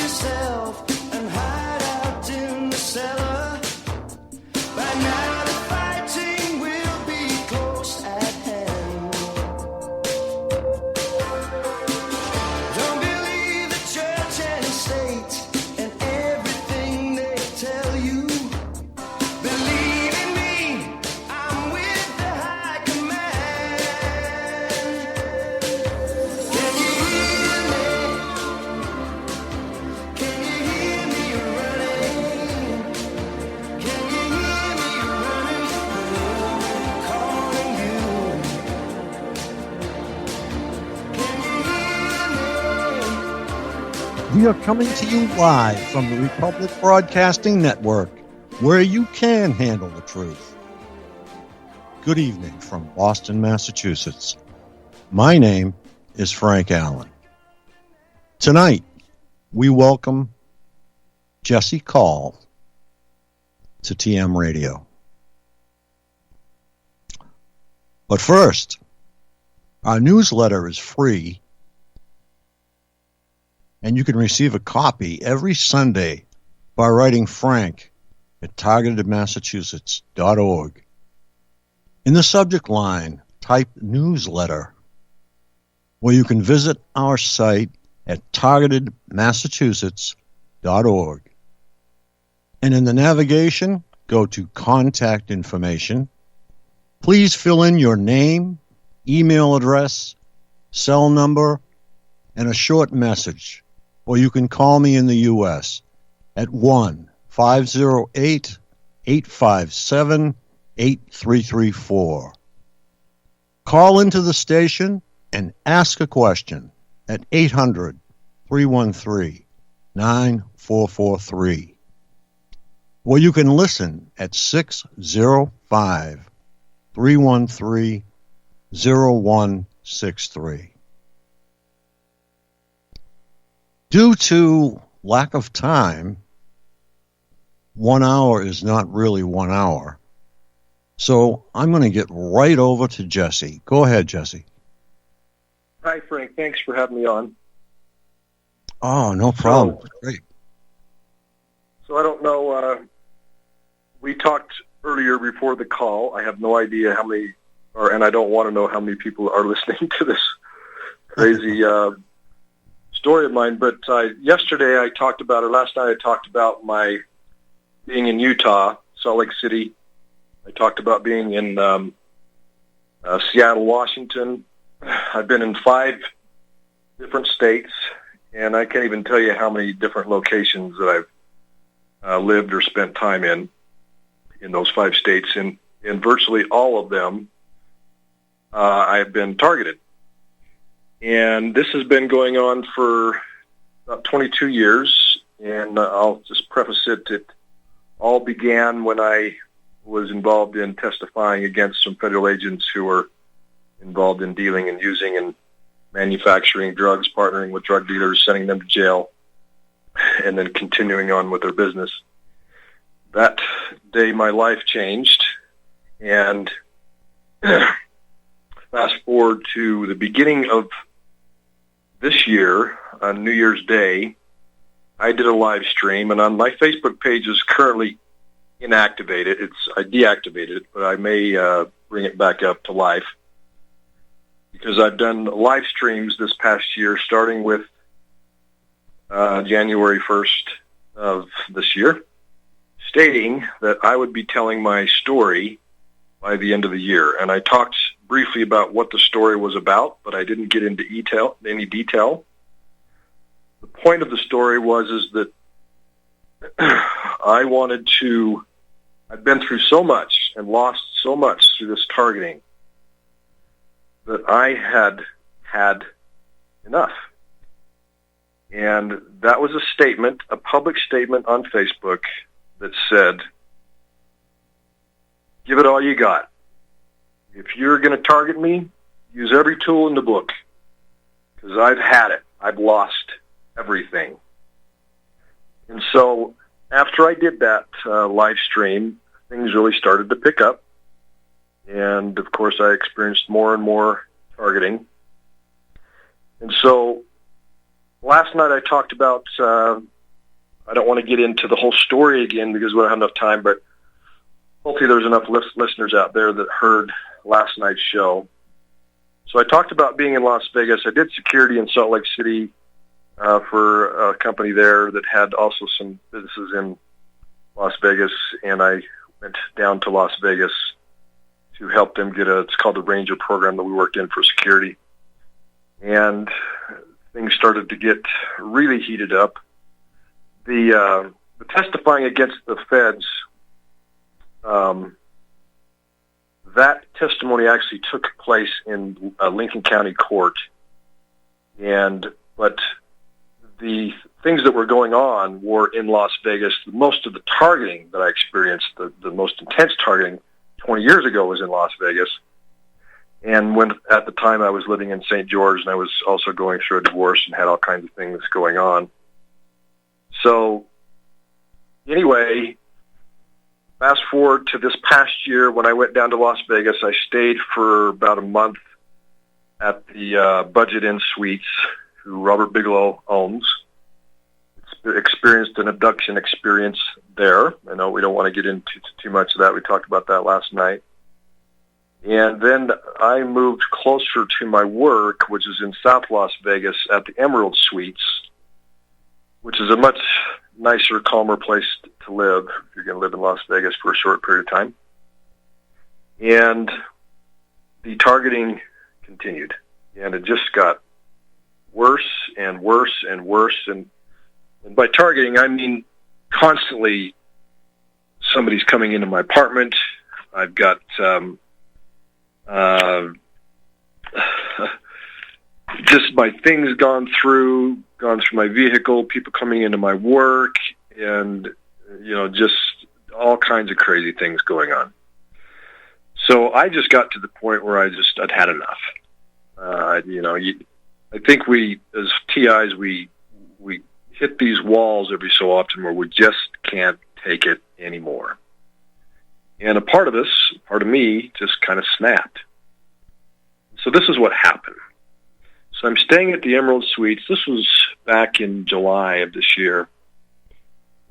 yourself and hide out in the cellar. By now the fighting will be close at hand. Don't believe the church and state and everything they tell you. Believe in me, I'm with the high command. Can you hear me? Can you hear me running? Can you hear me running? Calling you. Can you hear me? We are coming to you live from the Republic Broadcasting Network, where you can handle the truth. Good evening from Boston, Massachusetts. My name is Frank Allen. Tonight, we welcome Jesse Call to TM Radio. But first, our newsletter is free, and you can receive a copy every Sunday by writing Frank at targetedmassachusetts.org. In the subject line, type newsletter, where you can visit our site at targetedmassachusetts.org. And in the navigation, go to contact information. Please fill in your name, email address, cell number, and a short message. Or you can call me in the U.S. at 1-508-857-8334. Call into the station and ask a question at 800-313-9443. Or you can listen at 605-313-0163. Due to lack of time, 1 hour is not really 1 hour. So I'm going to get right over to Jesse. Go ahead, Jesse. Hi, Frank. Thanks for having me on. Oh, no problem. Great. So I don't know, we talked earlier before the call. I have no idea how many, and I don't want to know how many people are listening to this crazy story of mine. But yesterday I talked about, or last night I talked about my being in Utah, Salt Lake City. I talked about being in Seattle, Washington. I've been in 5 different states, and I can't even tell you how many different locations that I've lived or spent time in those 5 states. And in virtually all of them, I've been targeted. And this has been going on for about 22 years, and I'll just preface it, it all began when I was involved in testifying against some federal agents who were involved in dealing and using and manufacturing drugs, partnering with drug dealers, sending them to jail, and then continuing on with their business. That day, my life changed, and fast forward to the beginning of this year, on New Year's Day, I did a live stream, and on my Facebook page is currently inactivated. I deactivated it, but I may bring it back up to life, because I've done live streams this past year, starting with January 1st of this year, stating that I would be telling my story by the end of the year. And I talked briefly about what the story was about, but I didn't get into any detail. The point of the story is that I've been through so much and lost so much through this targeting that I had enough. And that was a statement, a public statement on Facebook that said, give it all you got. If you're going to target me, use every tool in the book, because I've had it. I've lost everything. And so after I did that live stream, things really started to pick up. And, of course, I experienced more and more targeting. And so last night I talked about I don't want to get into the whole story again because we don't have enough time, but hopefully there's enough listeners out there that heard last night's show. So I talked about being in Las Vegas. I did security in Salt Lake City for a company there that had also some businesses in Las Vegas, and I went down to Las Vegas to help them get it's called the Ranger program that we worked in for security. And things started to get really heated up. The testifying against the feds, that testimony actually took place in Lincoln County Court. But the things that were going on were in Las Vegas. Most of the targeting that I experienced, the most intense targeting 20 years ago, was in Las Vegas. And when at the time I was living in St. George, and I was also going through a divorce and had all kinds of things going on. So anyway, fast forward to this past year when I went down to Las Vegas. I stayed for about a month at the Budget Inn Suites, who Robert Bigelow owns. Experienced an abduction experience there. I know we don't want to get into too much of that. We talked about that last night. And then I moved closer to my work, which is in South Las Vegas at the Emerald Suites, which is a much nicer, calmer place to live if you're going to live in Las Vegas for a short period of time. And the targeting continued, and it just got worse and worse and worse. And by targeting, I mean constantly somebody's coming into my apartment. I've got just my things gone through my vehicle, people coming into my work, and, just all kinds of crazy things going on. So I just got to the point where I'd had enough. I think we, as TIs, we hit these walls every so often where we just can't take it anymore. And a part of me, just kind of snapped. So this is what happened. So I'm staying at the Emerald Suites. This was back in July of this year.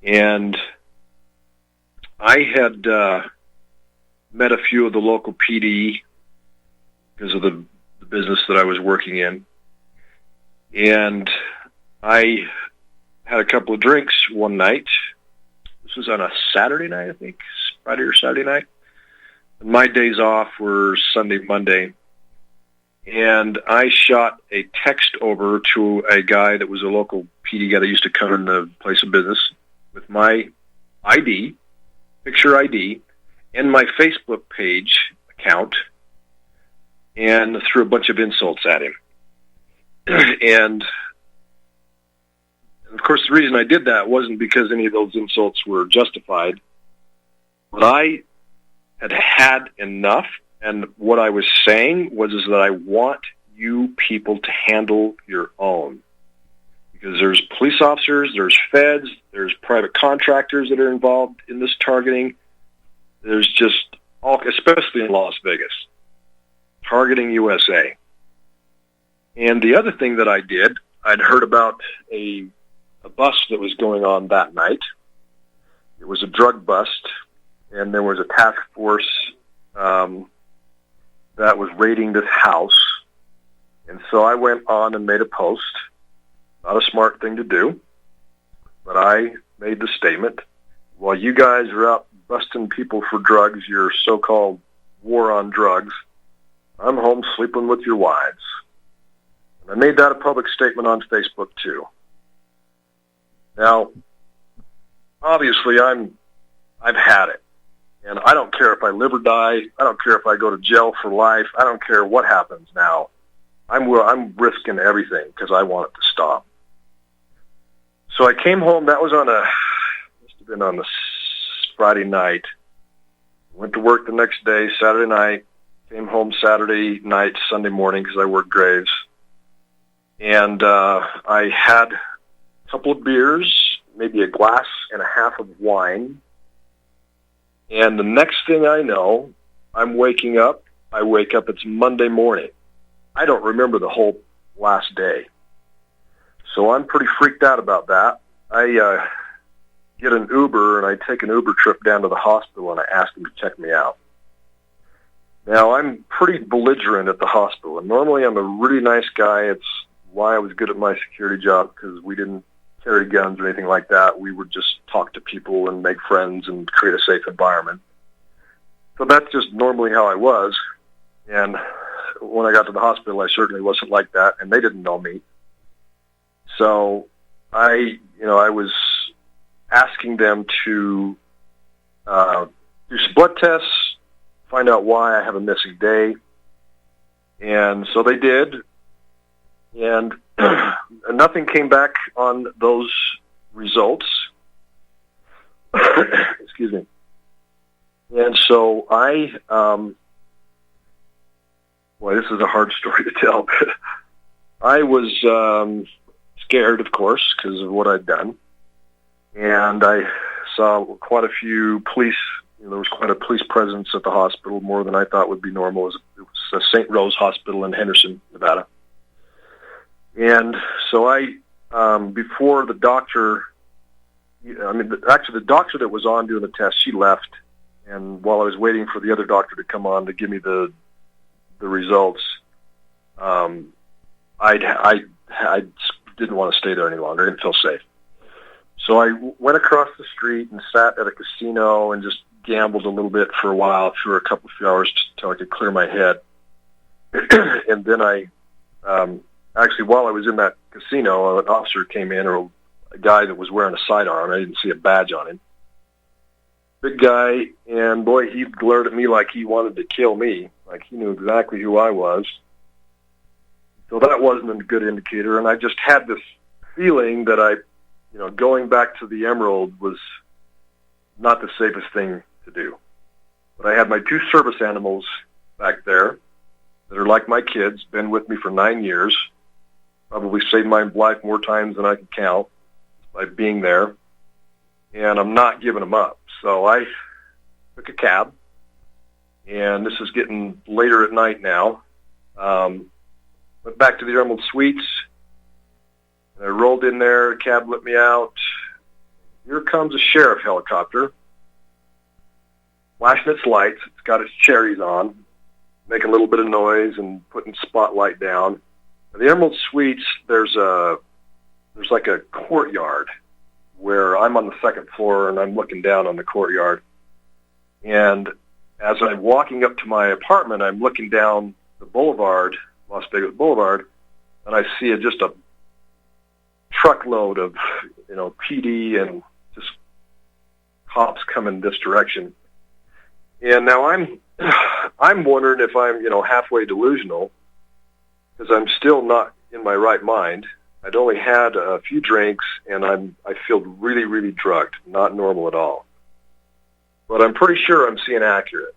And I had met a few of the local PD because of the business that I was working in. And I had a couple of drinks one night. This was on a Saturday night, I think, Friday or Saturday night. And my days off were Sunday, Monday. And I shot a text over to a guy that was a local PD guy that used to come in the place of business with my ID, picture ID, and my Facebook page account, and threw a bunch of insults at him. And of course, the reason I did that wasn't because any of those insults were justified, but I had had enough. And what I was saying was that I want you people to handle your own. Because there's police officers, there's feds, there's private contractors that are involved in this targeting. There's just all, especially in Las Vegas, targeting USA. And the other thing that I did, I'd heard about a bust that was going on that night. It was a drug bust, and there was a task force that was raiding this house. And so I went on and made a post. Not a smart thing to do, but I made the statement, while you guys are out busting people for drugs, your so-called war on drugs, I'm home sleeping with your wives. And I made that a public statement on Facebook too. Now, obviously I've had it. And I don't care if I live or die. I don't care if I go to jail for life. I don't care what happens now. I'm risking everything because I want it to stop. So I came home. That was must have been on a Friday night. Went to work the next day, Saturday night. Came home Saturday night, Sunday morning because I worked graves. And I had a couple of beers, maybe a glass and a half of wine. And the next thing I know, I'm waking up. I wake up, it's Monday morning. I don't remember the whole last day. So I'm pretty freaked out about that. I get an Uber, and I take an Uber trip down to the hospital, and I ask them to check me out. Now, I'm pretty belligerent at the hospital, and normally I'm a really nice guy. It's why I was good at my security job, because we didn't carry guns or anything like that. We would just talk to people and make friends and create a safe environment. So that's just normally how I was. And when I got to the hospital, I certainly wasn't like that, and they didn't know me. So I was asking them to do some blood tests, find out why I have a missing day. And so they did. And nothing came back on those results. Excuse me. And so boy, this is a hard story to tell. I was scared, of course, because of what I'd done. And I saw quite a few police. There was quite a police presence at the hospital, more than I thought would be normal. It was a St. Rose Hospital in Henderson, Nevada. And so before the doctor, the doctor that was on doing the test, she left. And while I was waiting for the other doctor to come on to give me the results, I didn't want to stay there any longer. I didn't feel safe. So I went across the street and sat at a casino and just gambled a little bit for a while, for a couple of hours, until I could clear my head. And then actually, while I was in that casino, an officer came in, or a guy that was wearing a sidearm. I didn't see a badge on him. Big guy, and boy, he glared at me like he wanted to kill me, like he knew exactly who I was. So that wasn't a good indicator, and I just had this feeling that going back to the Emerald was not the safest thing to do. But I had my 2 service animals back there that are like my kids, been with me for 9 years, probably saved my life more times than I can count by being there, and I'm not giving them up. So I took a cab, and this is getting later at night now. Went back to the Emerald Suites. I rolled in there, the cab let me out. Here comes a sheriff helicopter, flashing its lights. It's got its cherries on, making a little bit of noise and putting spotlight down. In the Emerald Suites, there's like a courtyard where I'm on the second floor and I'm looking down on the courtyard. And as I'm walking up to my apartment, I'm looking down the boulevard, Las Vegas Boulevard, and I see just a truckload of, PD and just cops coming this direction. And now I'm wondering if I'm, halfway delusional, because I'm still not in my right mind. I'd only had a few drinks, and I feel really, really drugged, not normal at all. But I'm pretty sure I'm seeing accurate.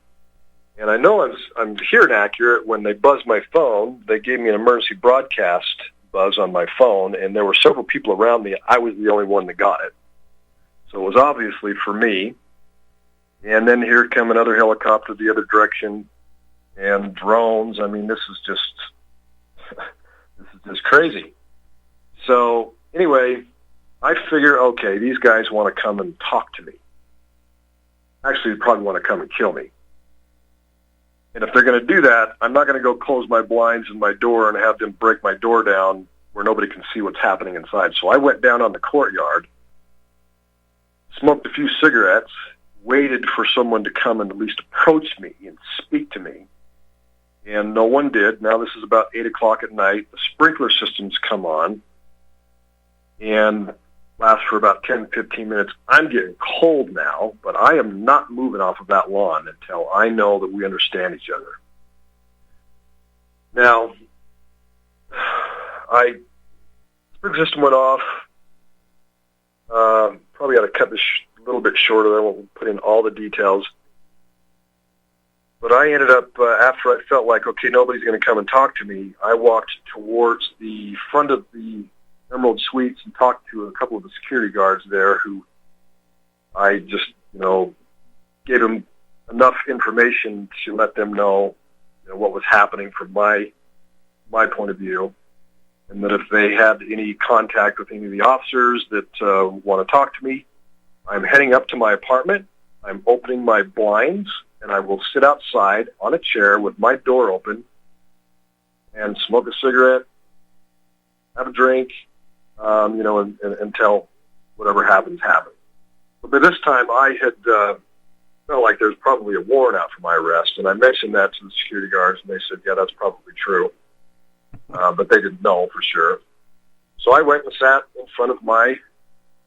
And I know I'm hearing accurate when they buzzed my phone. They gave me an emergency broadcast buzz on my phone, and there were several people around me. I was the only one that got it. So it was obviously for me. And then here come another helicopter the other direction, and drones. I mean, this is just crazy. So anyway, I figure, okay, these guys want to come and talk to me. Actually, they probably want to come and kill me. And if they're going to do that, I'm not going to go close my blinds and my door and have them break my door down where nobody can see what's happening inside. So I went down on the courtyard, smoked a few cigarettes, waited for someone to come and at least approach me and speak to me. And no one did. Now this is about 8 o'clock at night. The sprinkler systems come on and last for about 10, 15 minutes. I'm getting cold now, but I am not moving off of that lawn until I know that we understand each other. Now, sprinkler system went off. Probably ought to cut this a little bit shorter. I won't put in all the details. But I ended up, after I felt like, okay, nobody's going to come and talk to me, I walked towards the front of the Emerald Suites and talked to a couple of the security guards there who I just, gave them enough information to let them know, what was happening from my point of view, and that if they had any contact with any of the officers that want to talk to me, I'm heading up to my apartment. I'm opening my blinds, and I will sit outside on a chair with my door open and smoke a cigarette, have a drink, until whatever happens. But by this time, I had felt like there's probably a warrant out for my arrest, and I mentioned that to the security guards, and they said, yeah, that's probably true. But they didn't know for sure. So I went and sat in front of my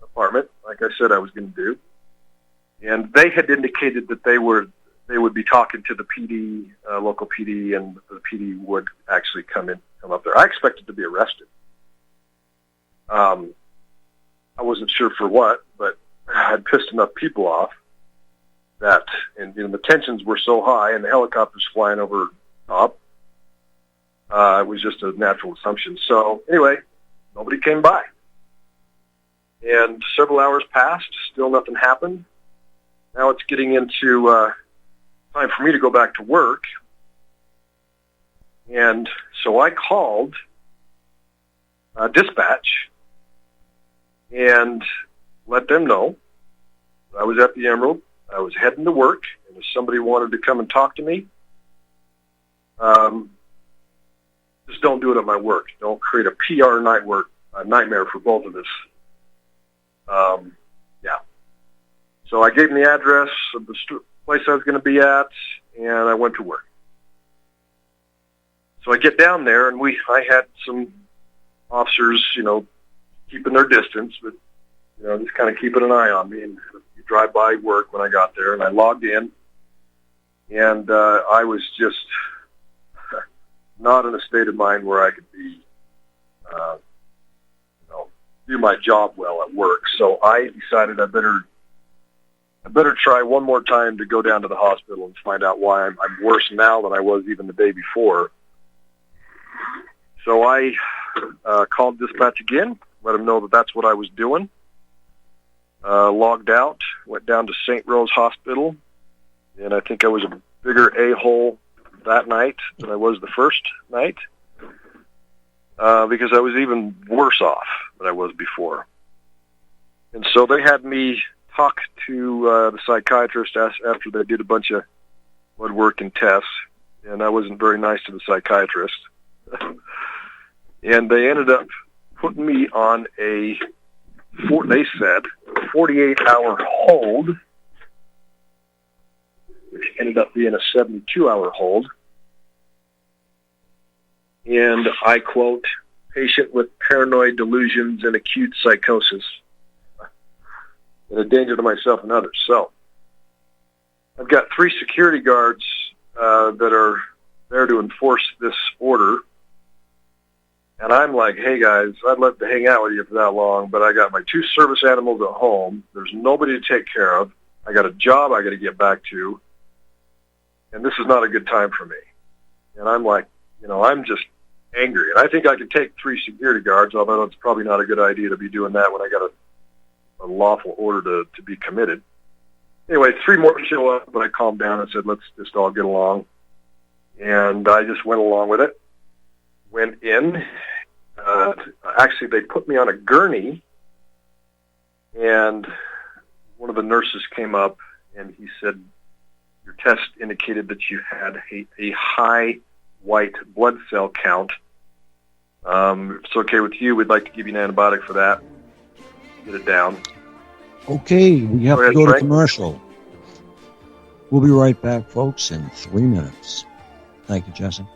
apartment, like I said I was going to do, and they had indicated that they would be talking to the PD, local PD, and the PD would actually come up there. I expected to be arrested. I wasn't sure for what, but I had pissed enough people off that, and the tensions were so high, and the helicopters flying over top. It was just a natural assumption. So anyway, nobody came by, and several hours passed. Still nothing happened. Now it's getting into time for me to go back to work, and so I called dispatch and let them know I was at the Emerald. I was heading to work, and if somebody wanted to come and talk to me, just don't do it at my work. Don't create a PR nightmare for both of us. Yeah. So I gave them the address of the place I was going to be at, and I went to work. So I get down there, and I had some officers, keeping their distance, but just kind of keeping an eye on me. And you drive by work when I got there, and I logged in, and I was just not in a state of mind where I could be, do my job well at work. So I decided I better try one more time to go down to the hospital and find out why I'm worse now than I was even the day before. So I called dispatch again, let them know that that's what I was doing. Logged out, went down to St. Rose Hospital, and I think I was a bigger a-hole that night than I was the first night, because I was even worse off than I was before. And so they had me talk to the psychiatrist after they did a bunch of blood work and tests, and I wasn't very nice to the psychiatrist. And they ended up putting me on they said, 48-hour hold, which ended up being a 72-hour hold. And I quote, patient with paranoid delusions and acute psychosis, and a danger to myself and others. So I've got 3 security guards that are there to enforce this order. And I'm like, hey, guys, I'd love to hang out with you for that long, but I got my 2 service animals at home. There's nobody to take care of. I got a job I got to get back to, and this is not a good time for me. And I'm like, I'm just angry. And I think I could take 3 security guards, although it's probably not a good idea to be doing that when I got a lawful order to be committed. Anyway, 3 more show up, but I calmed down and said, let's just all get along. And I just went along with it. Went in. Actually, they put me on a gurney, and one of the nurses came up, and he said, your test indicated that you had a high white blood cell count. If it's okay with you, we'd like to give you an antibiotic for that. Get it down. Okay, we have to go to Frank. commercial. We'll be right back, folks, in 3 minutes. Thank you, Jesse.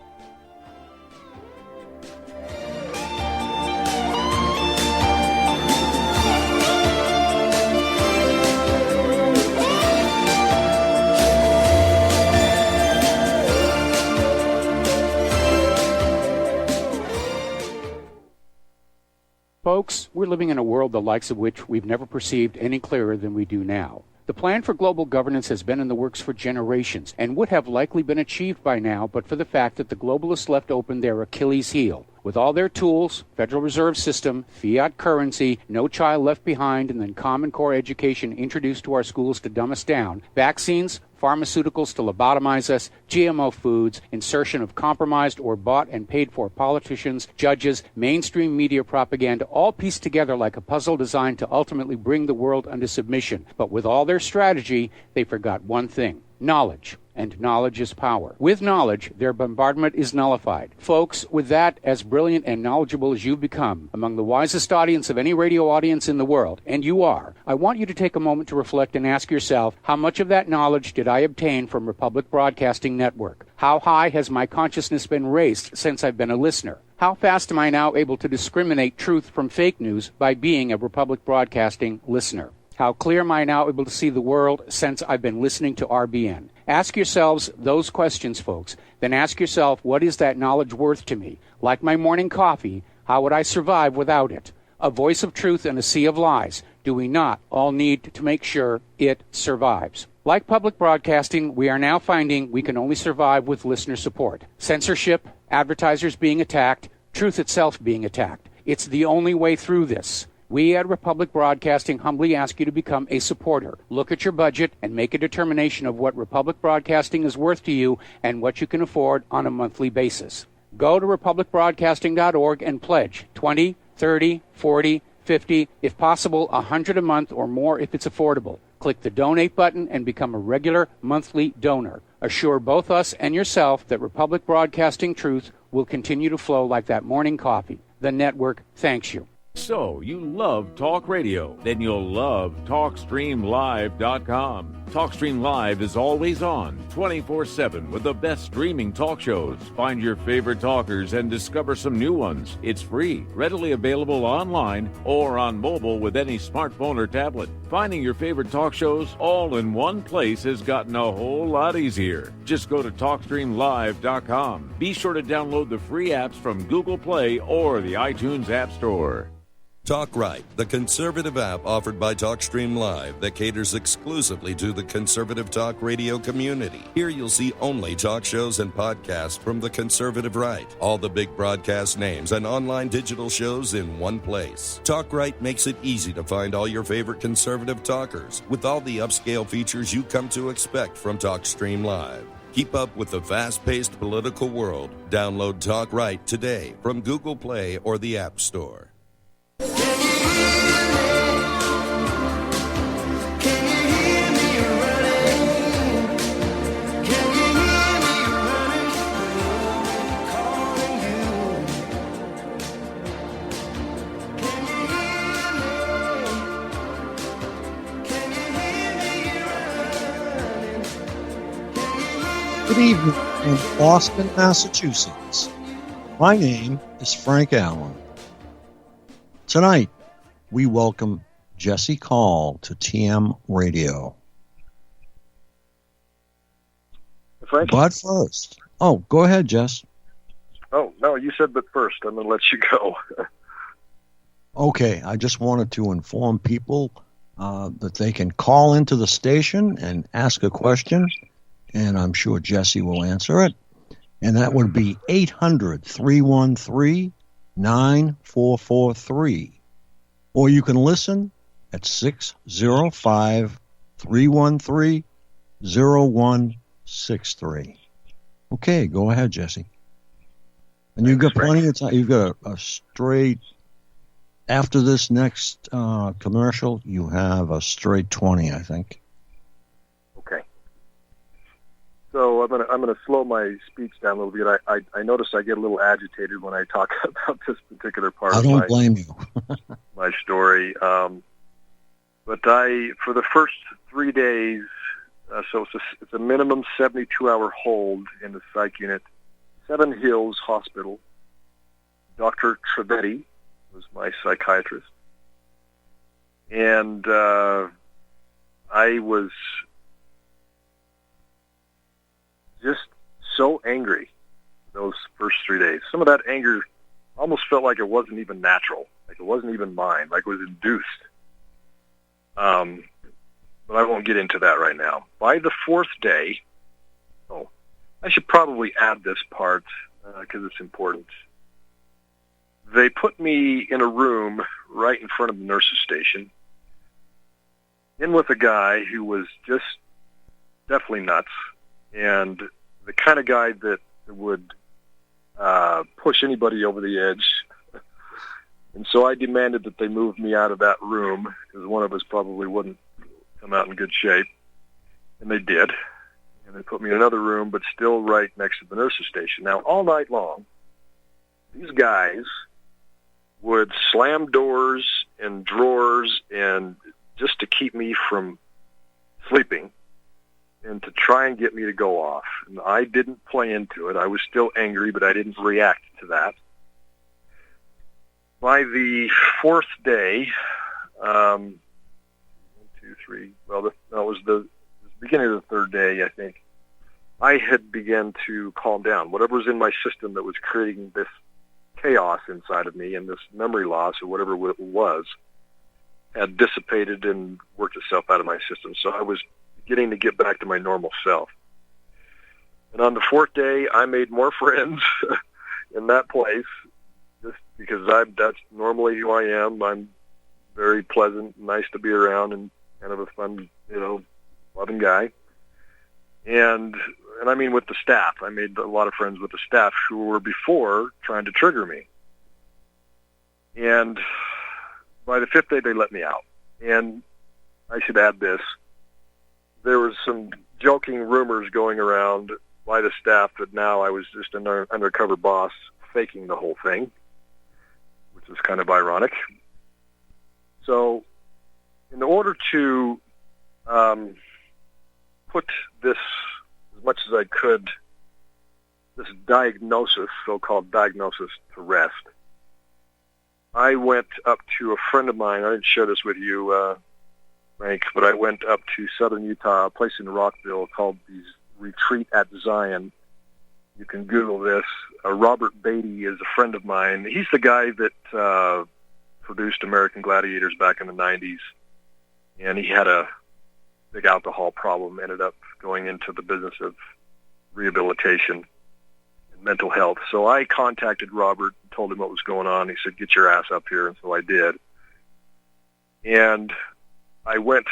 Folks, we're living in a world the likes of which we've never perceived any clearer than we do now. The plan for global governance has been in the works for generations and would have likely been achieved by now but for the fact that the globalists left open their Achilles heel, With all their tools, Federal Reserve System, fiat currency, no child left behind, and then Common Core education introduced to our schools to dumb us down, vaccines, pharmaceuticals to lobotomize us, GMO foods, insertion of compromised or bought and paid for politicians, judges, mainstream media propaganda, all pieced together like a puzzle designed to ultimately bring the world under submission. But with all their strategy, they forgot one thing: knowledge. And knowledge is power. With knowledge, their bombardment is nullified. Folks, with that, as brilliant and knowledgeable as you've become, among the wisest audience of any radio audience in the world, and you are, I want you to take a moment to reflect and ask yourself, how much of that knowledge did I obtain from Republic Broadcasting Network? How high has my consciousness been raised since I've been a listener? How fast am I now able to discriminate truth from fake news by being a Republic Broadcasting listener? How clear am I now able to see the world since I've been listening to RBN? Ask yourselves those questions, folks. Then ask yourself, what is that knowledge worth to me? Like my morning coffee, how would I survive without it? A voice of truth in a sea of lies. Do we not all need to make sure it survives? Like public broadcasting, we are now finding we can only survive with listener support. Censorship, advertisers being attacked, truth itself being attacked. It's the only way through this. We at Republic Broadcasting humbly ask you to become a supporter. Look at your budget and make a determination of what Republic Broadcasting is worth to you and what you can afford on a monthly basis. Go to republicbroadcasting.org and pledge $20, $30, $40, $50, if possible, $100 a month or more if it's affordable. Click the donate button and become a regular monthly donor. Assure both us and yourself that Republic Broadcasting truth will continue to flow like that morning coffee. The network thanks you. So, you love talk radio? Then you'll love TalkStreamLive.com. TalkStream Live is always on, 24/7, with the best streaming talk shows. Find your favorite talkers and discover some new ones. It's free, readily available online or on mobile with any smartphone or tablet. Finding your favorite talk shows all in one place has gotten a whole lot easier. Just go to TalkStreamLive.com. Be sure to download the free apps from Google Play or the iTunes App Store. Talk Right, the conservative app offered by TalkStream Live that caters exclusively to the conservative talk radio community. Here you'll see only talk shows and podcasts from the conservative right. All the big broadcast names and online digital shows in one place. Talk Right makes it easy to find all your favorite conservative talkers with all the upscale features you come to expect from TalkStream Live. Keep up with the fast-paced political world. Download Talk Right today from Google Play or the App Store. Good evening from Boston, Massachusetts. My name is Frank Allen. Tonight, we welcome Jesse Call to TM Radio. Frank? But first, go ahead, Jess. Oh, no, you said but first. I'm going to let you go. Okay, I just wanted to inform people that they can call into the station and ask a question, and I'm sure Jesse will answer it. And that would be 800-313-9443. Or you can listen at 605-313-0163. Okay, go ahead, Jesse. And you've got plenty of time. You've got a straight, after this next commercial, you have a straight 20, I think. Okay. So I'm gonna slow my speech down a little bit. I notice I get a little agitated when I talk about this particular part I don't blame you. my story. But for the first 3 days, so it's a minimum 72-hour hold in the psych unit, Seven Hills Hospital. Dr. Trivedi was my psychiatrist. And I was just so angry those first 3 days. Some of that anger almost felt like it wasn't even natural, like it wasn't even mine, like it was induced. But I won't get into that right now. By the fourth day, I should probably add this part because it's important. they put me in a room right in front of the nurse's station, in with a guy who was just definitely nuts, and the kind of guy that would push anybody over the edge. And so I demanded that they move me out of that room, because one of us probably wouldn't come out in good shape. And they did. And they put me in another room, but still right next to the nurse's station. Now, all night long, these guys would slam doors and drawers, and just to keep me from sleeping and to try and get me to go off. And I didn't play into it. I was still angry, but I didn't react to that. By the fourth day, it was the beginning of the third day, I think, I had begun to calm down. Whatever was in my system that was creating this chaos inside of me and this memory loss or whatever it was had dissipated and worked itself out of my system. So I was beginning to get back to my normal self. And on the fourth day, I made more friends in that place, just because that's normally who I am. I'm very pleasant, nice to be around, and kind of a fun, loving guy. And I mean with the staff. I made a lot of friends with the staff who were before trying to trigger me. And by the fifth day, they let me out. And I should add this. There was some joking rumors going around by the staff that now I was just an undercover boss faking the whole thing, which is kind of ironic. So in order to put this, as much as I could, this diagnosis, so-called diagnosis, to rest, I went up to a friend of mine. I didn't share this with you, Frank, but I went up to southern Utah, a place in Rockville called the Retreat at Zion. You can Google this. Robert Beatty is a friend of mine. He's the guy that produced American Gladiators back in the 90s, and he had a big alcohol problem, ended up going into the business of rehabilitation and mental health. So I contacted Robert, told him what was going on. He said, "Get your ass up here," and so I did. And I went,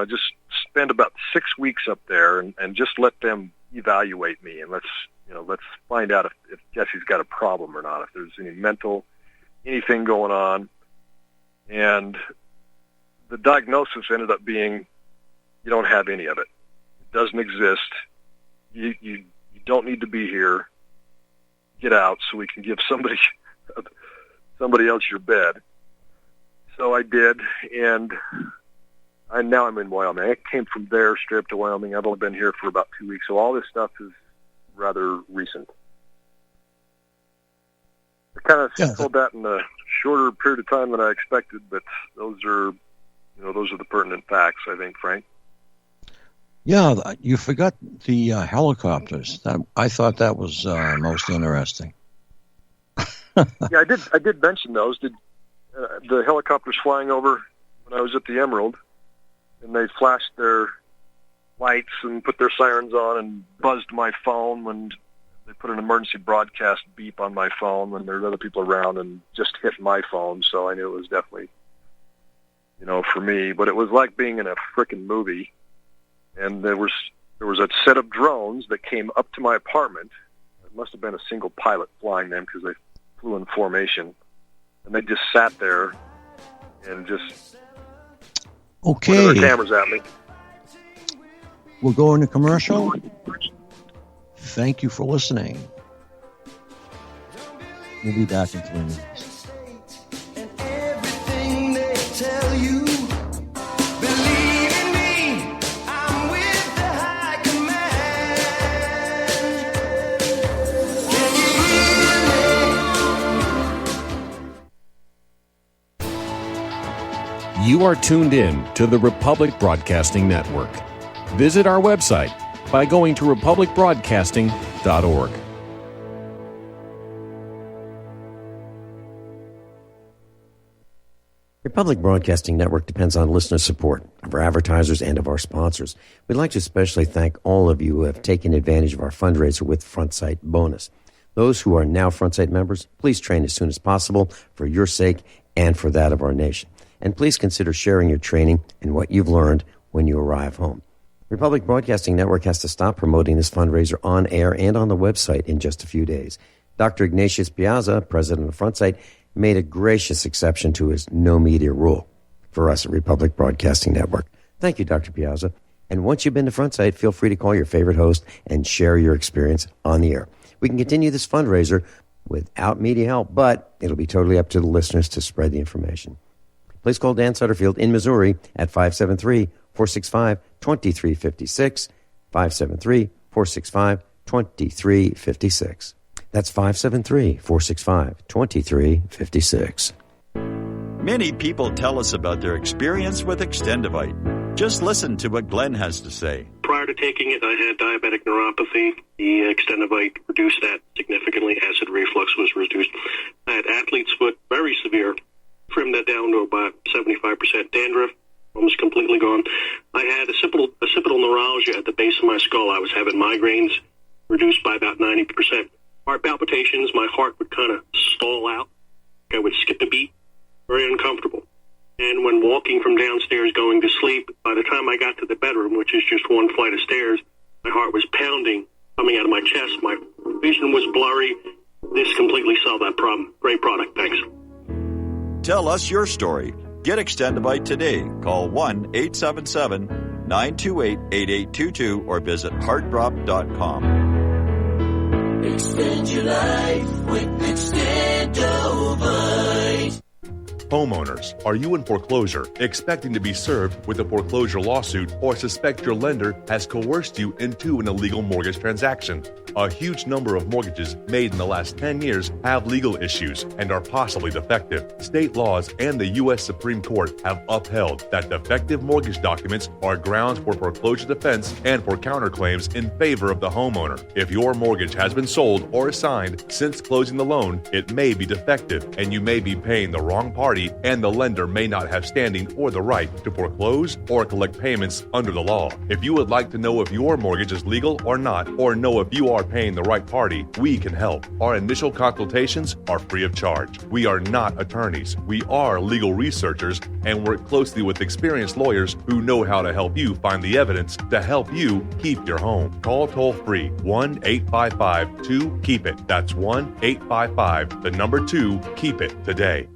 just spent about 6 weeks up there and just let them evaluate me, and let's find out if Jesse's got a problem or not, if there's anything going on. And the diagnosis ended up being, you don't have any of it. It doesn't exist. You don't need to be here. Get out so we can give somebody else your bed. So I did, and now I'm in Wyoming. I came from there straight up to Wyoming. I've only been here for about 2 weeks, so all this stuff is rather recent. I kind of told that in a shorter period of time than I expected, but those are the pertinent facts, I think, Frank. Yeah, you forgot the helicopters. I thought that was most interesting. Yeah, I did mention those. The helicopters flying over when I was at the Emerald, and they flashed their lights and put their sirens on and buzzed my phone when they put an emergency broadcast beep on my phone when there were other people around, and just hit my phone, so I knew it was definitely, for me. But it was like being in a frickin' movie. And there was a set of drones that came up to my apartment. It must have been a single pilot flying them because they flew in formation. And they just sat there and just pointed their cameras at me. We're going to commercial. Thank you for listening. We'll be back in 3 minutes. And everything they tell you, believe in me, I'm with the high command. Can you hear me? You are tuned in to the Republic Broadcasting Network. Visit our website by going to republicbroadcasting.org. Republic Broadcasting Network depends on listener support of our advertisers and of our sponsors. We'd like to especially thank all of you who have taken advantage of our fundraiser with Front Sight Bonus. Those who are now Frontsight members, please train as soon as possible for your sake and for that of our nation. And please consider sharing your training and what you've learned when you arrive home. Republic Broadcasting Network has to stop promoting this fundraiser on air and on the website in just a few days. Dr. Ignatius Piazza, president of Frontsight, made a gracious exception to his no media rule for us at Republic Broadcasting Network. Thank you, Dr. Piazza. And once you've been to Frontsight, feel free to call your favorite host and share your experience on the air. We can continue this fundraiser without media help, but it'll be totally up to the listeners to spread the information. Please call Dan Sutterfield in Missouri at 573-465-2356, 573-465-2356. That's 573-465-2356. Many people tell us about their experience with Extendivite. Just listen to what Glenn has to say. Prior to taking it, I had diabetic neuropathy. The Extendivite reduced that significantly. Acid reflux was reduced. I had athlete's foot, very severe. Trimmed that down to about 75%. Dandruff, almost completely gone. I had occipital neuralgia at the base of my skull. I was having migraines, reduced by about 90%. Heart palpitations, my heart would kind of stall out. I would skip a beat. Very uncomfortable. And when walking from downstairs going to sleep, by the time I got to the bedroom, which is just one flight of stairs, my heart was pounding, coming out of my chest. My vision was blurry. This completely solved that problem. Great product. Thanks. Tell us your story. Get Extendivite today. Call 1-877-928-8822 or visit heartdrop.com. Extend your life with Extendivite. Homeowners, are you in foreclosure, expecting to be served with a foreclosure lawsuit, or suspect your lender has coerced you into an illegal mortgage transaction? A huge number of mortgages made in the last 10 years have legal issues and are possibly defective. State laws and the U.S. Supreme Court have upheld that defective mortgage documents are grounds for foreclosure defense and for counterclaims in favor of the homeowner. If your mortgage has been sold or assigned since closing the loan, it may be defective and you may be paying the wrong party, and the lender may not have standing or the right to foreclose or collect payments under the law. If you would like to know if your mortgage is legal or not, or know if you are paying the right party, we can help. Our initial consultations are free of charge. We are not attorneys. We are legal researchers and work closely with experienced lawyers who know how to help you find the evidence to help you keep your home. Call toll-free 1-855-2-KEEP-IT. That's 1-855-2-KEEP-IT today.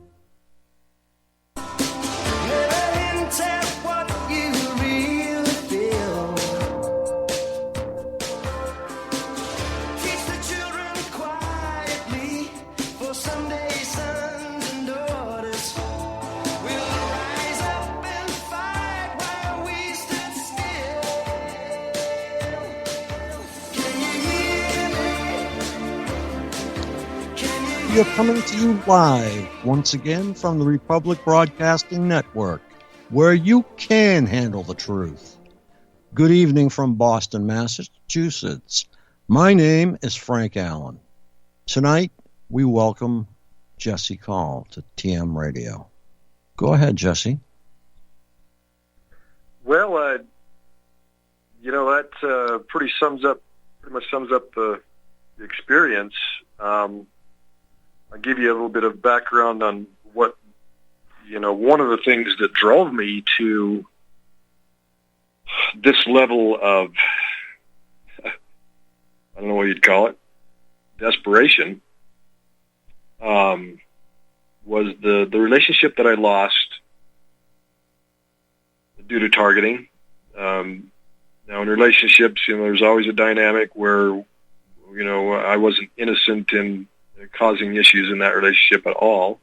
We are coming to you live once again from the Republic Broadcasting Network, where you can handle the truth. Good evening from Boston, Massachusetts. My name is Frank Allen. Tonight, we welcome Jesse Call to TM Radio. Go ahead, Jesse. Well, that pretty much sums up the experience. I'll give you a little bit of background on what, one of the things that drove me to this level of, I don't know what you'd call it, desperation, was the relationship that I lost due to targeting. Now, in relationships, there's always a dynamic where, I wasn't innocent in causing issues in that relationship at all.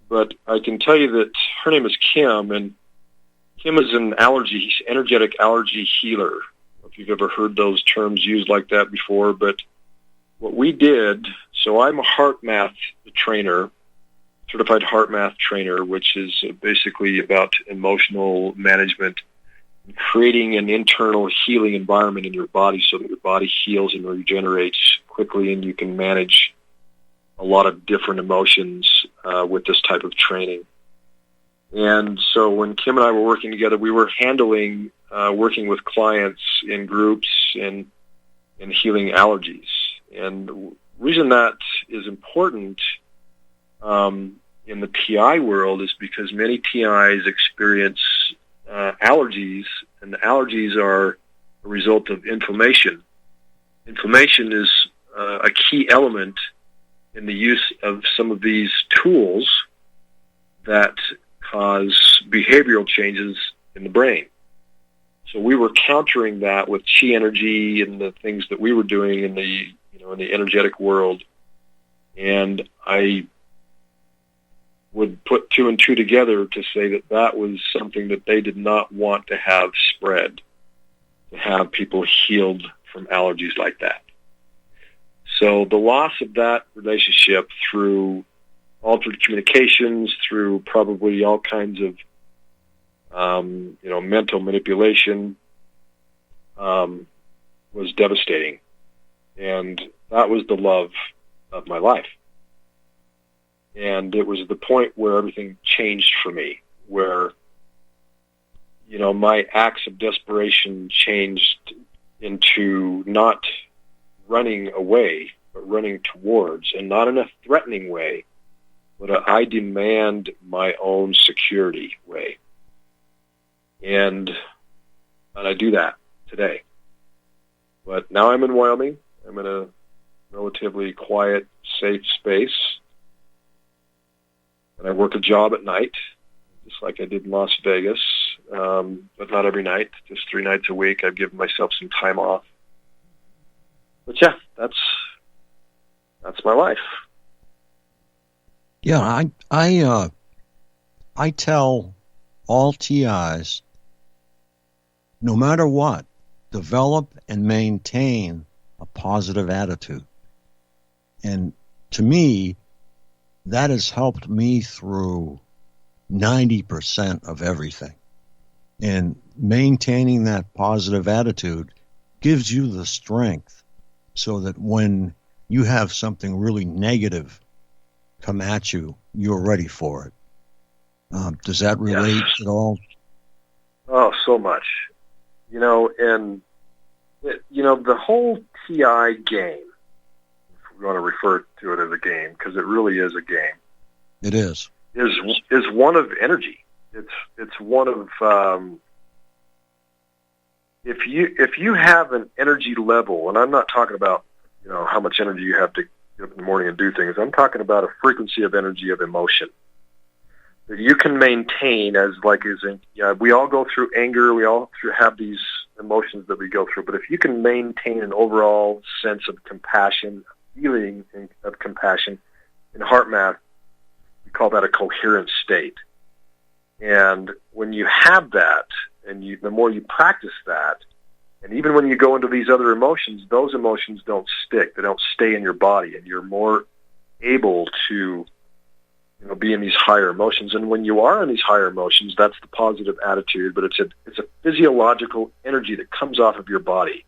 But I can tell you that her name is Kim, and Kim is an energetic allergy healer. I don't know if you've ever heard those terms used like that before, but what we did, so I'm a HeartMath trainer, certified HeartMath trainer, which is basically about emotional management, creating an internal healing environment in your body so that your body heals and regenerates quickly, and you can manage a lot of different emotions with this type of training. And so when Kim and I were working together, we were handling working with clients in groups and healing allergies. And reason that is important in the TI world is because many TIs experience allergies, and the allergies are a result of inflammation. Inflammation is a key element in the use of some of these tools that cause behavioral changes in the brain. So we were countering that with chi energy and the things that we were doing in the energetic world. And I would put two and two together to say that that was something that they did not want to have spread, to have people healed from allergies like that. So the loss of that relationship through altered communications, through probably all kinds of mental manipulation, was devastating. And that was the love of my life. And it was the point where everything changed for me, where, my acts of desperation changed into not running away, but running towards, and not in a threatening way, but I demand my own security way. And I do that today. But now I'm in Wyoming. I'm in a relatively quiet, safe space. And I work a job at night, just like I did in Las Vegas, but not every night, just 3 nights a week. I've given myself some time off. But yeah, that's my life. Yeah, I tell all TIs, no matter what, develop and maintain a positive attitude. And to me, that has helped me through 90% of everything. And maintaining that positive attitude gives you the strength so that when you have something really negative come at you, you're ready for it. Does that relate at all? Oh, so much. And the whole TI game, if we want to refer to it as a game, because it really is a game. It is one of energy. It's one of if you have an energy level, and I'm not talking about how much energy you have to get up in the morning and do things. I'm talking about a frequency of energy of emotion that you can maintain we all go through anger, we all have these emotions that we go through, but if you can maintain an overall sense of compassion, feeling of compassion, in HeartMath, we call that a coherent state. And when you have that, and the more you practice that, and even when you go into these other emotions, those emotions don't stick. They don't stay in your body, and you're more able to be in these higher emotions. And when you are in these higher emotions, that's the positive attitude, but it's a physiological energy that comes off of your body.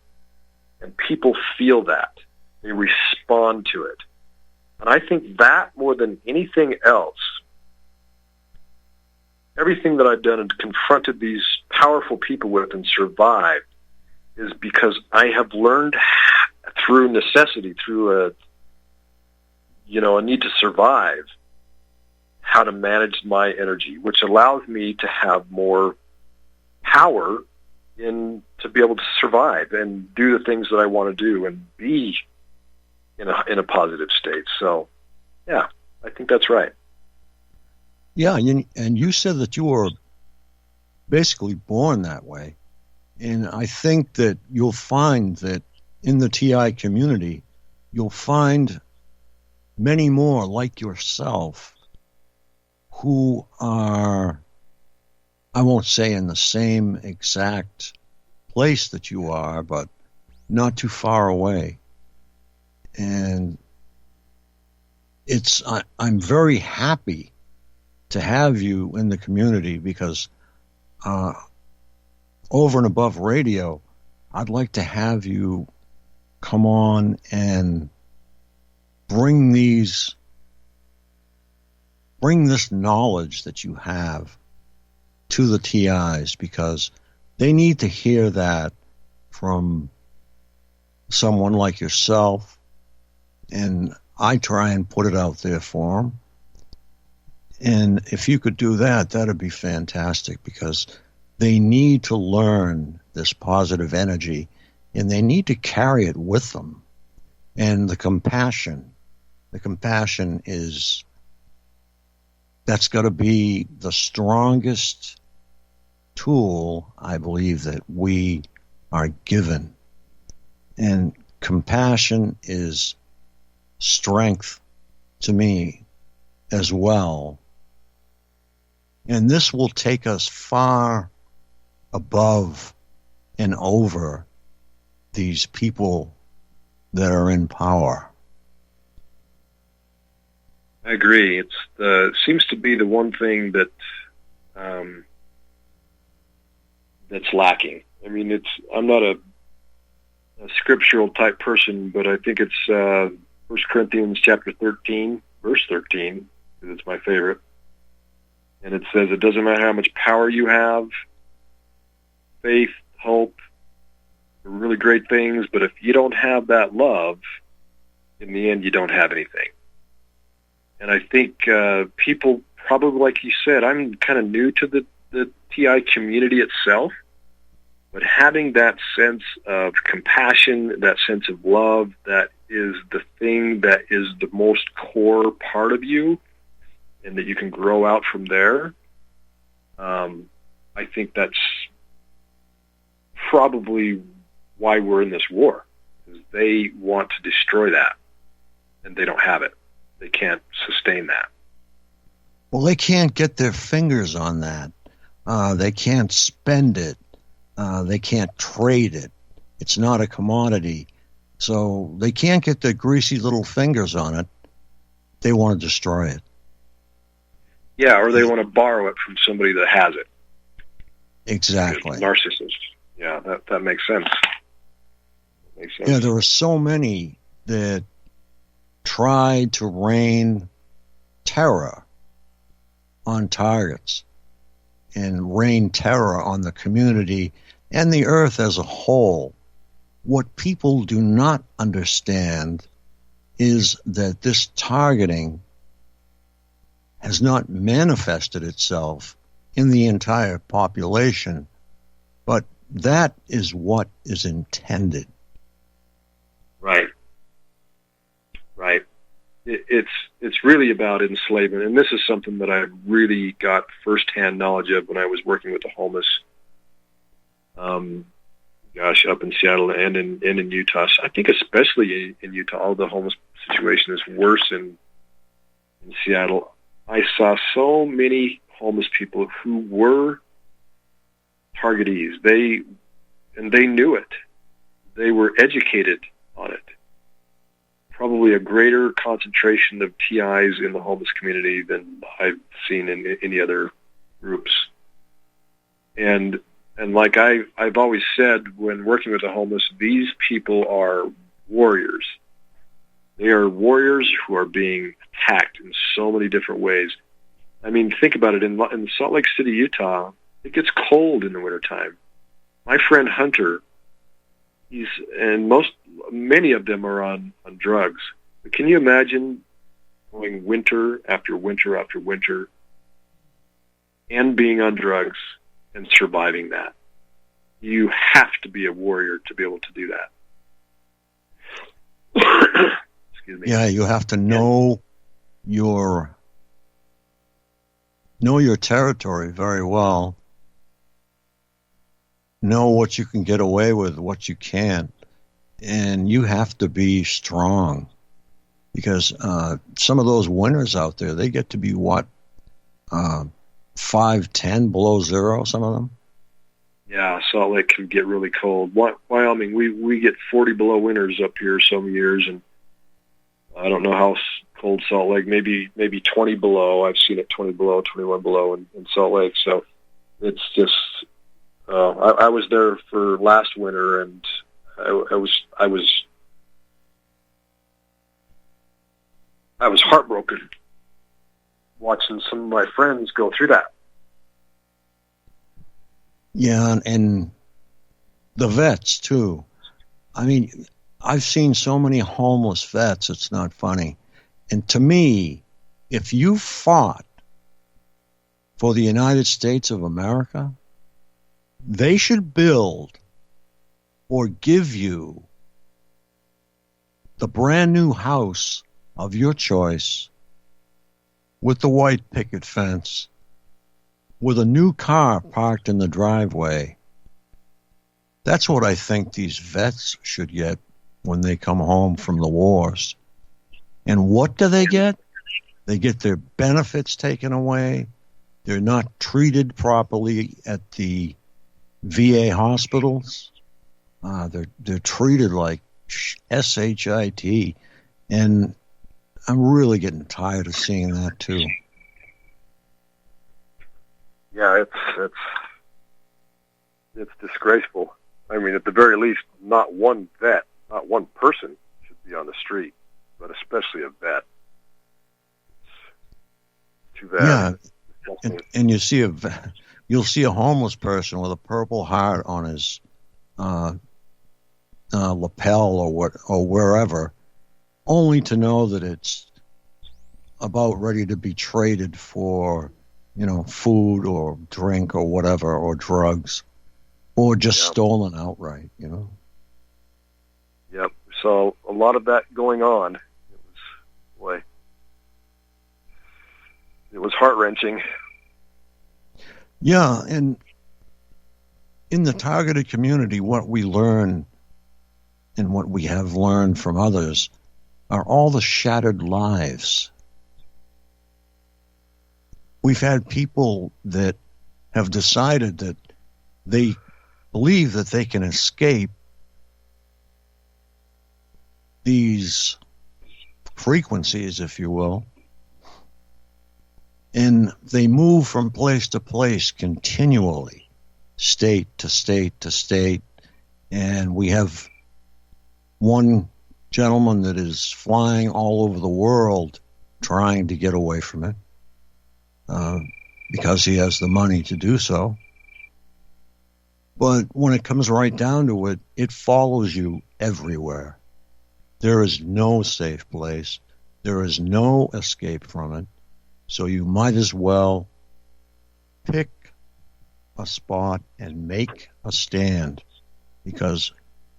And people feel that. They respond to it. And I think that more than anything else, everything that I've done and confronted these powerful people with and survived is because I have learned through necessity, through a need to survive, how to manage my energy, which allows me to have more power to be able to survive and do the things that I want to do and be in a positive state. So, yeah, I think that's right. Yeah, and you said that you were basically born that way. And I think that you'll find that in the TI community, you'll find many more like yourself who are, I won't say in the same exact place that you are, but not too far away. And I'm very happy to have you in the community because over and above radio, I'd like to have you come on and bring this knowledge that you have to the TIs, because they need to hear that from someone like yourself And I try and put it out there for them. And if you could do that, that'd be fantastic, because they need to learn this positive energy, and they need to carry it with them. And the compassion is, that's got to be the strongest tool, I believe, that we are given. And compassion is strength to me as well. And this will take us far above and over these people that are in power. I agree. It seems to be the one thing that that's lacking. I mean, I'm not a scriptural type person, but I think it's 1 Corinthians chapter 13, verse 13, because it's my favorite. And it says, it doesn't matter how much power you have, faith, hope, are really great things, but if you don't have that love, in the end, you don't have anything. And I think people probably, like you said, I'm kind of new to the TI community itself, but having that sense of compassion, that sense of love, that is the thing that is the most core part of you, and that you can grow out from there. I think that's probably why we're in this war, because they want to destroy that, and they don't have it. They can't sustain that. Well, they can't get their fingers on that. They can't spend it. They can't trade it. It's not a commodity. So they can't get their greasy little fingers on it. They want to destroy it. Yeah, or they want to borrow it from somebody that has it. Exactly. Narcissists. Yeah, that makes sense. Yeah, there are so many that tried to rain terror on targets and rain terror on the community and the earth as a whole. What people do not understand is that this targeting has not manifested itself in the entire population, but that is what is intended. Right. Right. It's really about enslavement, and this is something that I really got firsthand knowledge of when I was working with the homeless. Up in Seattle and in Utah. So I think especially in Utah, the homeless situation is worse in Seattle. I saw so many homeless people who were targetees. They knew it. They were educated on it. Probably a greater concentration of TIs in the homeless community than I've seen in any other groups. And like I've always said, when working with the homeless, these people are warriors. They are warriors who are being attacked in so many different ways. I mean, think about it. In Salt Lake City, Utah, it gets cold in the wintertime. My friend Hunter, many of them are on drugs. But can you imagine going winter after winter after winter and being on drugs and surviving that? You have to be a warrior to be able to do that. Excuse me. Yeah, you have to know your territory very well. Know what you can get away with, what you can't. And you have to be strong, because some of those winters out there, they get to be 5, 10 below zero, some of them. Yeah, Salt Lake can get really cold. Wyoming, we get 40 below winters up here some years, and I don't know how cold Salt Lake, maybe 20 below. I've seen it 20 below, 21 below in Salt Lake. So it's just, I was there for last winter, and I was heartbroken watching some of my friends go through that. Yeah, and the vets too. I mean, I've seen so many homeless vets, it's not funny. And to me, if you fought for the United States of America, they should build or give you the brand new house of your choice with the white picket fence, with a new car parked in the driveway. That's what I think these vets should get when they come home from the wars. And what do they get? They get their benefits taken away. They're not treated properly at the VA hospitals. They're treated like SHIT. And I'm really getting tired of seeing that too. Yeah, it's disgraceful. I mean, at the very least, not one vet, not one person should be on the street, but especially a vet. It's too bad. Yeah, and you see you'll see a homeless person with a Purple Heart on his lapel or wherever, only to know that it's about ready to be traded for, food or drink or whatever, or drugs, or just stolen outright, Yep. So a lot of that going on. It was heart-wrenching. Yeah, and in the targeted community, what we learn and what we have learned from others are all the shattered lives. We've had people that have decided that they believe that they can escape these frequencies, if you will, and they move from place to place continually, state to state to state, and we have one gentleman that is flying all over the world trying to get away from it because he has the money to do so. But when it comes right down to it, it follows you everywhere. There is no safe place. There is no escape from it. So you might as well pick a spot and make a stand, because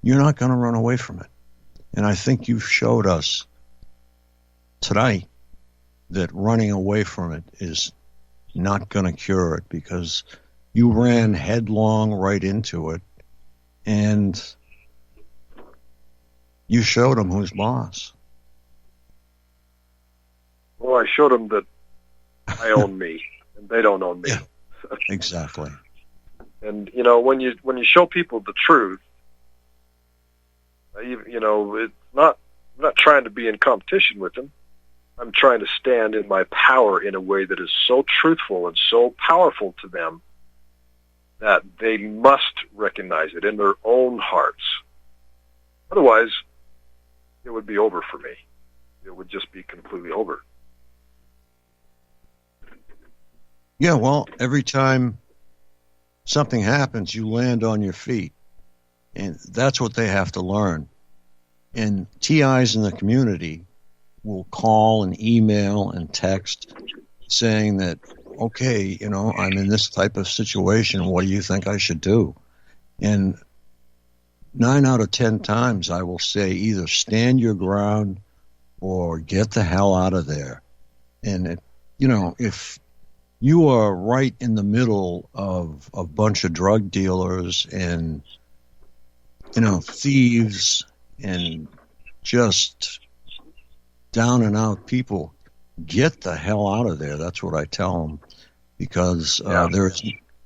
you're not going to run away from it. And I think you showed us tonight that running away from it is not going to cure it, because you ran headlong right into it, and you showed them who's boss. Well, I showed them that I own me, and they don't own me. Yeah, exactly. And when you show people the truth, it's not. I'm not trying to be in competition with them. I'm trying to stand in my power in a way that is so truthful and so powerful to them that they must recognize it in their own hearts. Otherwise, it would be over for me. It would just be completely over. Yeah, well, every time something happens, you land on your feet. And that's what they have to learn. And TIs in the community will call and email and text saying that, okay, I'm in this type of situation. What do you think I should do? And 9 out of 10 times I will say either stand your ground or get the hell out of there. And, if you are right in the middle of a bunch of drug dealers and, thieves and just down and out people, get the hell out of there. That's what I tell them, because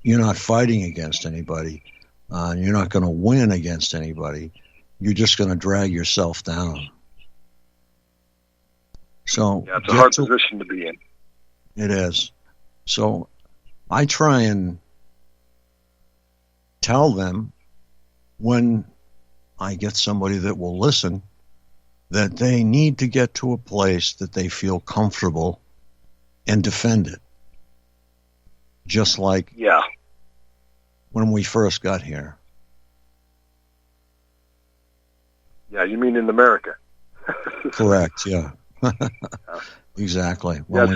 you're not fighting against anybody. You're not going to win against anybody. You're just going to drag yourself down. So it's a hard position to be in. It is. So I try and tell them, when I get somebody that will listen, that they need to get to a place that they feel comfortable and defend it. Just like when we first got here. Yeah, you mean in America? Correct. Yeah. Exactly. Yeah,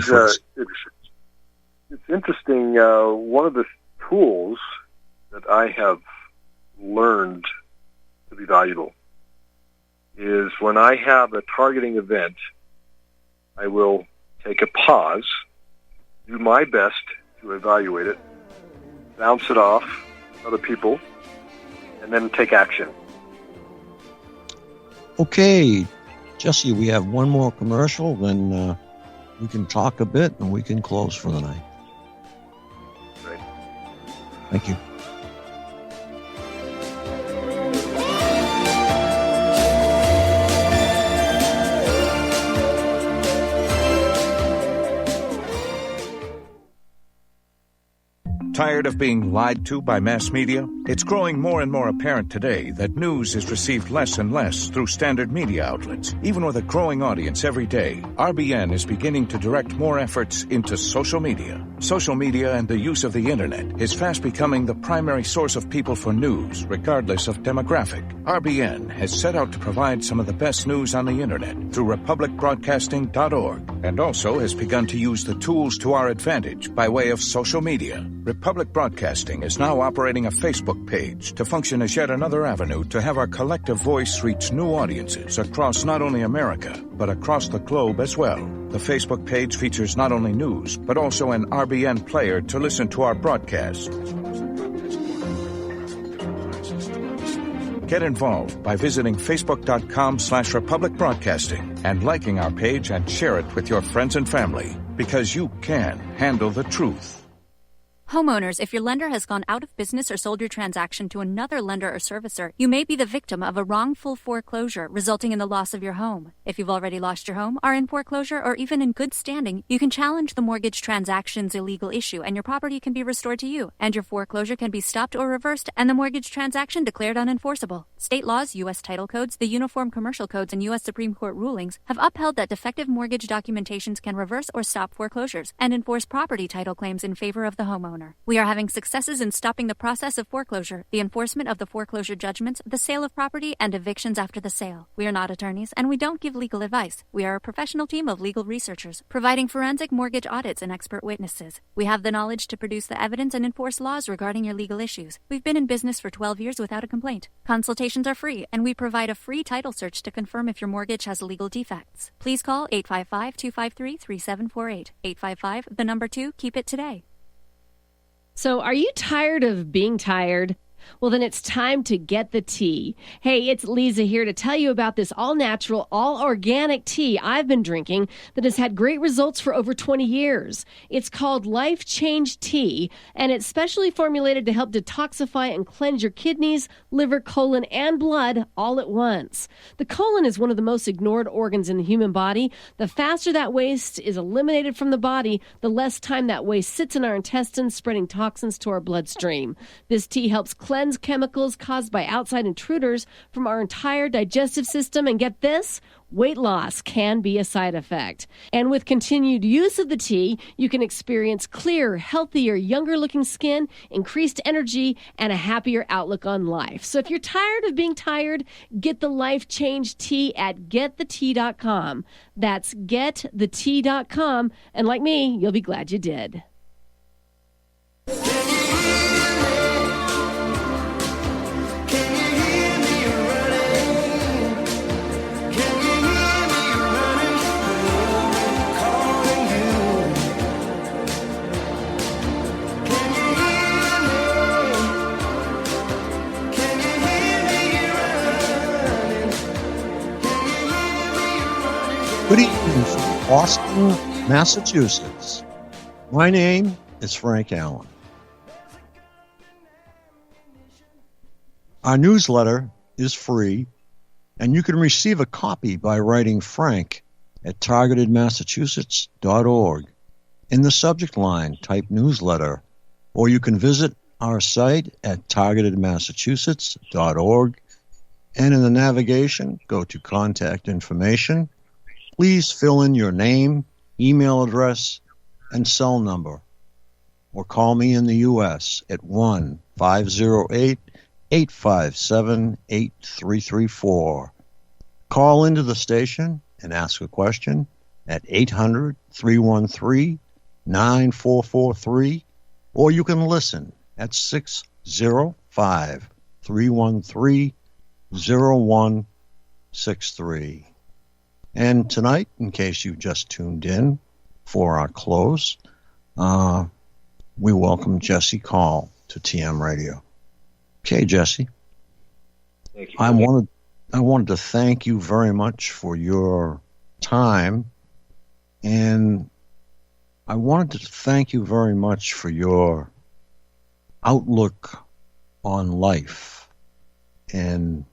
it's interesting. One of the tools that I have learned to be valuable is when I have a targeting event, I will take a pause, do my best to evaluate it, bounce it off other people, and then take action. Okay, Jesse, we have one more commercial, then we can talk a bit and we can close for the night. Great. Thank you. Tired of being lied to by mass media? It's growing more and more apparent today that news is received less and less through standard media outlets. Even with a growing audience every day, RBN is beginning to direct more efforts into social media. Social media and the use of the internet is fast becoming the primary source of people for news, regardless of demographic. RBN has set out to provide some of the best news on the internet through republicbroadcasting.org, and also has begun to use the tools to our advantage by way of social media. Republic Broadcasting is now operating a Facebook page to function as yet another avenue to have our collective voice reach new audiences across not only America, but across the globe as well. The Facebook page features not only news, but also an RBN player to listen to our broadcasts. Get involved by visiting facebook.com/Republic Broadcasting and liking our page and share it with your friends and family, because you can handle the truth. Homeowners, if your lender has gone out of business or sold your transaction to another lender or servicer, you may be the victim of a wrongful foreclosure, resulting in the loss of your home. If you've already lost your home, are in foreclosure, or even in good standing, you can challenge the mortgage transaction's illegal issue, and your property can be restored to you, and your foreclosure can be stopped or reversed, and the mortgage transaction declared unenforceable. State laws, U.S. title codes, the Uniform Commercial Codes, and U.S. Supreme Court rulings have upheld that defective mortgage documentations can reverse or stop foreclosures and enforce property title claims in favor of the homeowner. We are having successes in stopping the process of foreclosure, the enforcement of the foreclosure judgments, the sale of property, and evictions after the sale. We are not attorneys, and we don't give legal advice. We are a professional team of legal researchers, providing forensic mortgage audits and expert witnesses. We have the knowledge to produce the evidence and enforce laws regarding your legal issues. We've been in business for 12 years without a complaint. Consultations are free, and we provide a free title search to confirm if your mortgage has legal defects. Please call 855-253-3748. 855, 2, keep it today. So are you tired of being tired? Well, then it's time to get the tea. Hey, it's Lisa here to tell you about this all-natural, all-organic tea I've been drinking that has had great results for over 20 years. It's called Life Change Tea, and it's specially formulated to help detoxify and cleanse your kidneys, liver, colon, and blood all at once. The colon is one of the most ignored organs in the human body. The faster that waste is eliminated from the body, the less time that waste sits in our intestines, spreading toxins to our bloodstream. This tea helps cleanse chemicals caused by outside intruders from our entire digestive system. And get this, weight loss can be a side effect. And with continued use of the tea, you can experience clearer, healthier, younger-looking skin, increased energy, and a happier outlook on life. So if you're tired of being tired, get the Life Change Tea at getthetea.com. That's getthetea.com. And like me, you'll be glad you did. Good evening from Boston, Massachusetts. My name is Frank Allen. Our newsletter is free, and you can receive a copy by writing Frank at targetedmassachusetts.org. In the subject line, type newsletter, or you can visit our site at targetedmassachusetts.org, and in the navigation, go to contact information. Please fill in your name, email address, and cell number, or call me in the U.S. at 1-508-857-8334. Call into the station and ask a question at 800-313-9443, or you can listen at 605-313-0163. And tonight, in case you just tuned in for our close, we welcome Jesse Call to TM Radio. Okay, Jesse. Thank you. I wanted to thank you very much for your time, and I wanted to thank you very much for your outlook on life and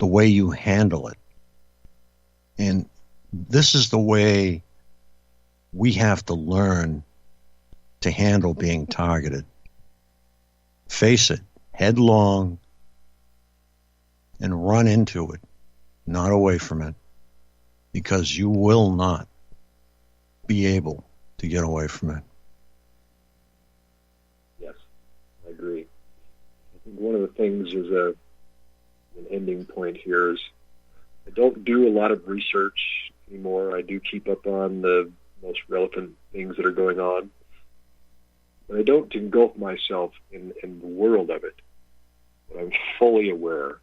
the way you handle it. And this is the way we have to learn to handle being targeted. Face it, headlong, and run into it, not away from it, because you will not be able to get away from it. Yes, I agree. I think one of the things is an ending point here is I don't do a lot of research anymore. I do keep up on the most relevant things that are going on, but I don't engulf myself in the world of it. But I'm fully aware.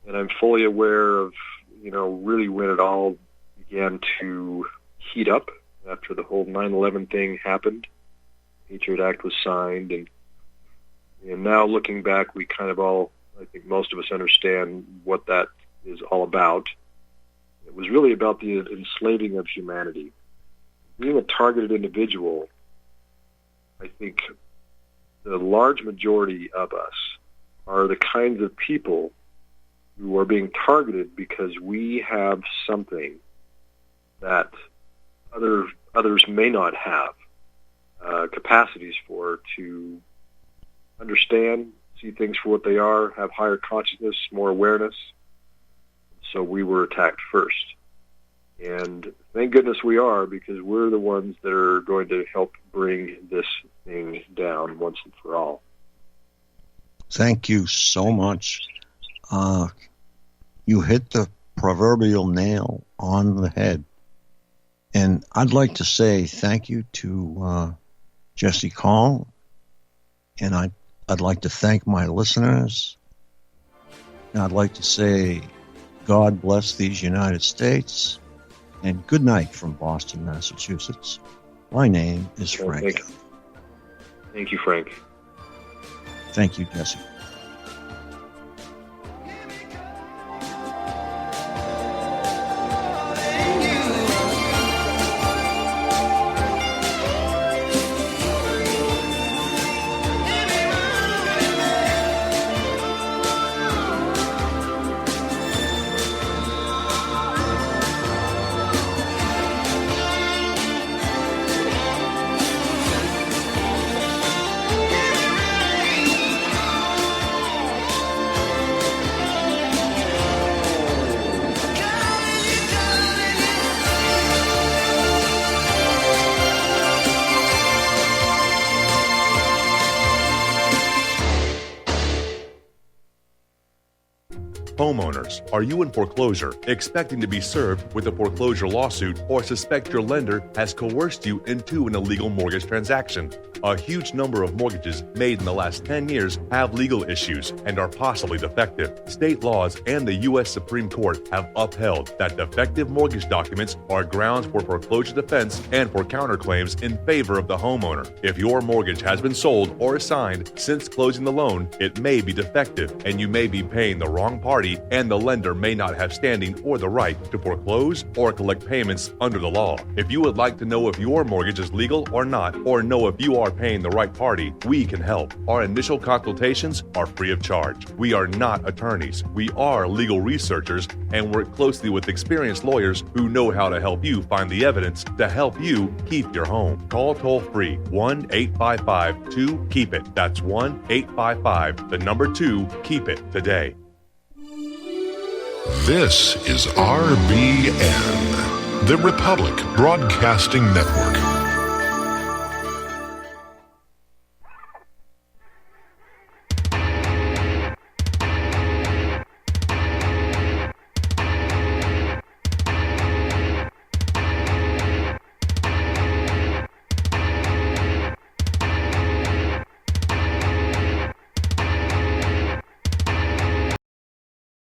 And I'm fully aware of, really when it all began to heat up after the whole 9/11 thing happened. Patriot Act was signed, and now looking back, we kind of all, I think most of us understand what that is all about. It was really about the enslaving of humanity. Being a targeted individual, I think the large majority of us are the kinds of people who are being targeted because we have something that others may not have capacities for, to understand, see things for what they are, have higher consciousness, more awareness. So we were attacked first. And thank goodness we are, because we're the ones that are going to help bring this thing down once and for all. Thank you so much. You hit the proverbial nail on the head. And I'd like to say thank you to Jesse Call, and I'd like to thank my listeners. And I'd like to say God bless these United States, and good night from Boston, Massachusetts. My name is Frank. Thank you, Frank. Thank you, Jesse. Homeowners, are you in foreclosure, expecting to be served with a foreclosure lawsuit, or suspect your lender has coerced you into an illegal mortgage transaction? A huge number of mortgages made in the last 10 years have legal issues and are possibly defective. State laws and the U.S. Supreme Court have upheld that defective mortgage documents are grounds for foreclosure defense and for counterclaims in favor of the homeowner. If your mortgage has been sold or assigned since closing the loan, it may be defective and you may be paying the wrong party, and the lender may not have standing or the right to foreclose or collect payments under the law. If you would like to know if your mortgage is legal or not, or know if you are paying the right party, we can help. Our initial consultations are free of charge. We are not attorneys. We are legal researchers and work closely with experienced lawyers who know how to help you find the evidence to help you keep your home. Call toll-free 1-855-2-KEEP-IT. That's 1-855-2-KEEP-IT today. This is RBN, the Republic Broadcasting Network.